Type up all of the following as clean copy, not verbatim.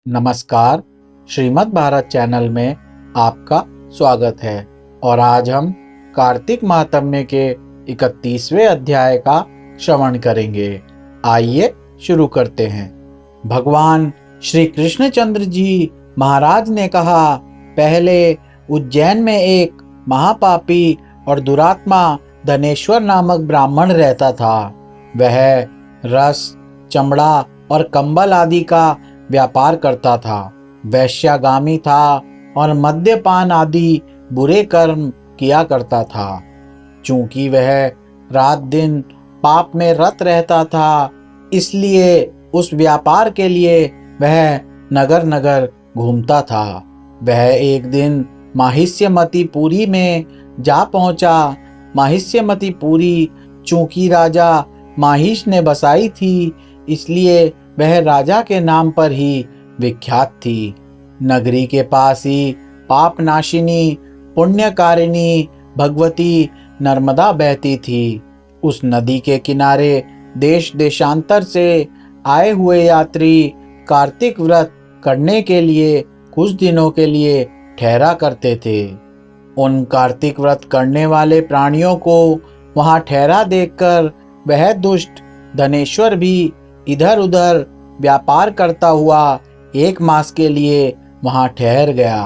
नमस्कार, श्रीमद् भारत चैनल में आपका स्वागत है। और आज हम कार्तिक महात्म्य के 31वें अध्याय का श्रवण करेंगे। आइए शुरू करते हैं। भगवान श्री कृष्णचंद्र जी महाराज ने कहा, पहले उज्जैन में एक महापापी और दुरात्मा धनेश्वर नामक ब्राह्मण रहता था। वह रस, चमड़ा और कंबल आदि का व्यापार करता था। वैश्यागामी था और मद्यपान आदि बुरे कर्म किया करता था। चूंकि वह रात दिन पाप में रत रहता था, इसलिए उस व्यापार के लिए वह नगर नगर घूमता था। वह एक दिन माहिष्यमती पुरी में जा पहुंचा। माहिष्यमती पुरी चूंकि राजा माहिष ने बसाई थी, इसलिए वह राजा के नाम पर ही विख्यात थी। नगरी के पास ही पापनाशिनी पुण्यकारिणी भगवती नर्मदा बहती थी। उस नदी के किनारे देश देशांतर से आए हुए यात्री कार्तिक व्रत करने के लिए कुछ दिनों के लिए ठहरा करते थे। उन कार्तिक व्रत करने वाले प्राणियों को वहां ठहरा देखकर वह दुष्ट धनेश्वर भी इधर उधर व्यापार करता हुआ 1 मास के लिए वहां ठहर गया।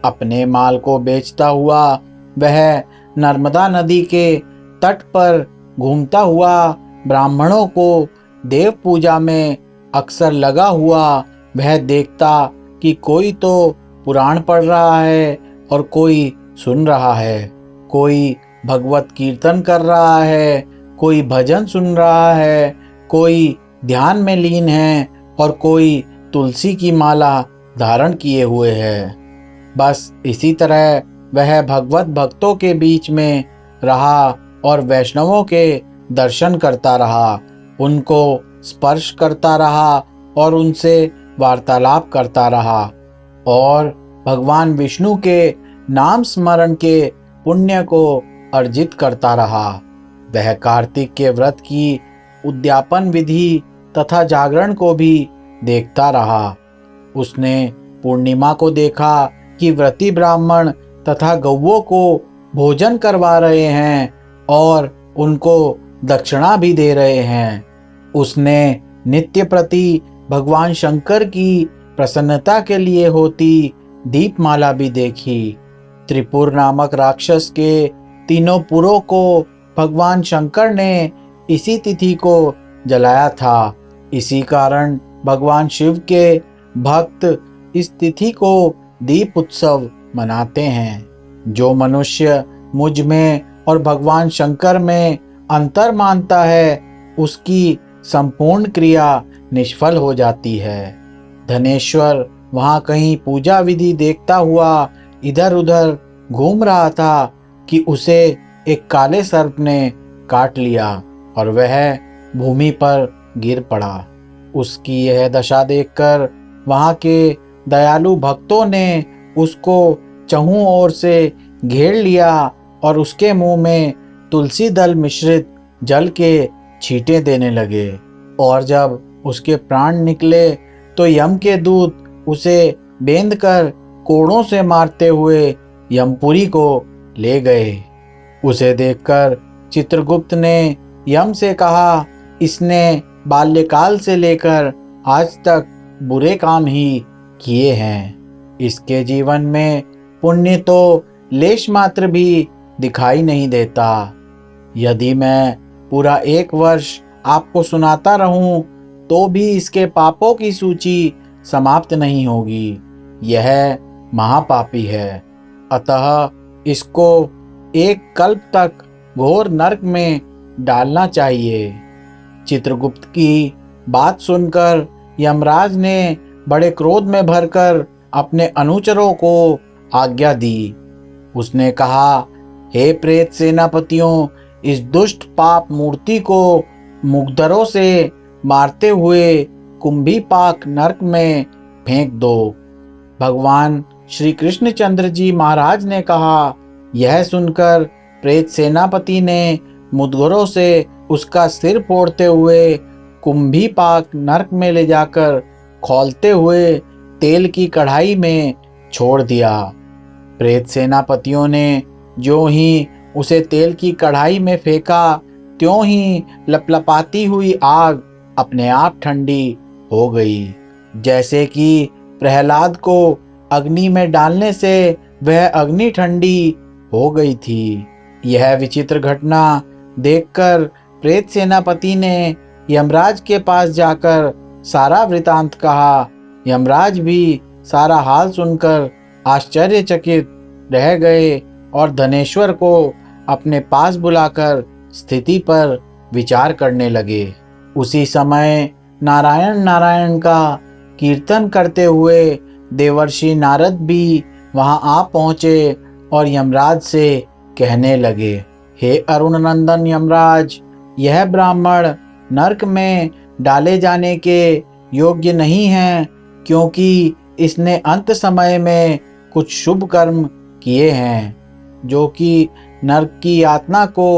अपने माल को बेचता हुआ वह नर्मदा नदी के तट पर घूमता हुआ ब्राह्मणों को देव पूजा में अक्सर लगा हुआ वह देखता कि कोई तो पुराण पढ़ रहा है और कोई सुन रहा है, कोई भगवत कीर्तन कर रहा है, कोई भजन सुन रहा है, कोई ध्यान में लीन है और कोई तुलसी की माला धारण किए हुए है। बस इसी तरह वह भगवत भक्तों के बीच में रहा और वैष्णवों के दर्शन करता रहा, उनको स्पर्श करता रहा और उनसे वार्तालाप करता रहा और भगवान विष्णु के नाम स्मरण के पुण्य को अर्जित करता रहा। वह कार्तिक के व्रत की उद्यापन विधि तथा जागरण को भी देखता रहा। उसने पूर्णिमा को देखा कि व्रती ब्राह्मण तथा गौओं को भोजन करवा रहे हैं और उनको दक्षिणा भी दे रहे हैं। उसने नित्य प्रति भगवान शंकर की प्रसन्नता के लिए होती दीपमाला भी देखी। त्रिपुर नामक राक्षस के तीनों पुरों को भगवान शंकर ने इसी तिथि को जलाया था। इसी कारण भगवान शिव के भक्त इस तिथि को दीप उत्सव मनाते हैं। जो मनुष्य मुझ में और भगवान शंकर में अंतर मानता है, उसकी संपूर्ण क्रिया निष्फल हो जाती है। धनेश्वर वहां कहीं पूजा विधि देखता हुआ इधर उधर घूम रहा था कि उसे एक काले सर्प ने काट लिया और वह भूमि पर गिर पड़ा। उसकी यह दशा देखकर वहां के दयालु भक्तों ने उसको चहुं ओर से घेर लिया और उसके मुंह में तुलसी दल मिश्रित जल के छींटे देने लगे। और जब उसके प्राण निकले तो यम के दूत उसे बेंधकर कोड़ों से मारते हुए यमपुरी को ले गए। उसे देखकर चित्रगुप्त ने यम से कहा, इसने बाल्यकाल से लेकर आज तक बुरे काम ही किए हैं। इसके जीवन में पुण्य तो लेश मात्र भी दिखाई नहीं देता। यदि मैं पूरा 1 वर्ष आपको सुनाता रहूं तो भी इसके पापों की सूची समाप्त नहीं होगी। यह महापापी है, अतः इसको 1 कल्प तक घोर नरक में डालना चाहिए। चित्रगुप्त की बात सुनकर यमराज ने बड़े क्रोध में भरकर अपने अनुचरों को आज्ञा दी। उसने कहा, हे प्रेत सेनापतियों, इस दुष्ट पाप मूर्ति को मुग्धरों से मारते हुए कुंभीपाक नरक में फेंक दो। भगवान श्री कृष्णचंद्र जी महाराज ने कहा। यह सुनकर प्रेत सेनापति ने मुद्गरों से उसका सिर फोड़ते हुए कुंभीपाक नरक में ले जाकर खौलते हुए तेल की कढ़ाई में छोड़ दिया। प्रेत सेनापतियों ने जो ही उसे तेल की कढ़ाई में फेंका, त्यों ही लपलपाती हुई आग अपने आप ठंडी हो गई, जैसे कि प्रहलाद को अग्नि में डालने से वह अग्नि ठंडी हो गई थी। यह विचित्र घटना देखकर प्रेत सेनापति ने यमराज के पास जाकर सारा वृतांत कहा। यमराज भी सारा हाल सुनकर आश्चर्यचकित रह गए और धनेश्वर को अपने पास बुलाकर स्थिति पर विचार करने लगे। उसी समय नारायण नारायण का कीर्तन करते हुए देवर्षि नारद भी वहां आ पहुंचे और यमराज से कहने लगे, हे अरुण नंदन यमराज, यह ब्राह्मण नरक में डाले जाने के योग्य नहीं है, क्योंकि इसने अंत समय में कुछ शुभ कर्म किए हैं जो कि नरक की यातना को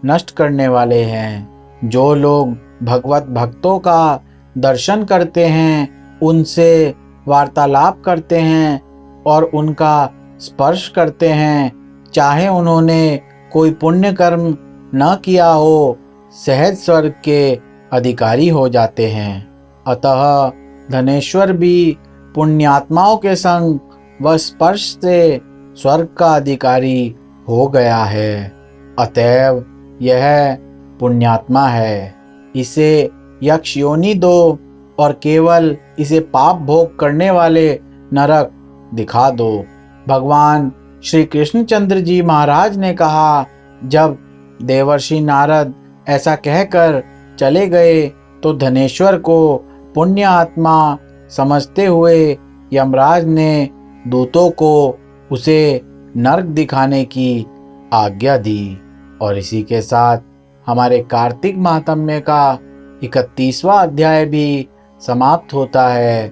नष्ट करने वाले हैं। जो लोग भगवत भक्तों का दर्शन करते हैं, उनसे वार्तालाप करते हैं और उनका स्पर्श करते हैं, चाहे उन्होंने कोई पुण्य कर्म न किया हो, सहज स्वर्ग के अधिकारी हो जाते हैं। अतः धनेश्वर भी पुण्यात्माओं के संग व स्पर्श से स्वर्ग का अधिकारी हो गया है। अतएव यह पुण्यात्मा है, इसे यक्ष योनि दो और केवल इसे पाप भोग करने वाले नरक दिखा दो। भगवान श्री कृष्णचंद्र जी महाराज ने कहा। जब देवर्षि नारद ऐसा कहकर चले गए तो धनेश्वर को पुण्य आत्मा समझते हुए यमराज ने दूतों को उसे नरक दिखाने की आज्ञा दी। और इसी के साथ हमारे कार्तिक महात्म्य का 31वां अध्याय भी समाप्त होता है।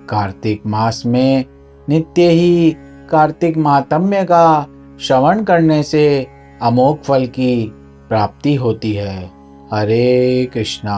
कार्तिक मास में नित्य ही कार्तिक महात्म्य का श्रवण करने से अमोघ फल की प्राप्ति होती है। हरे कृष्णा।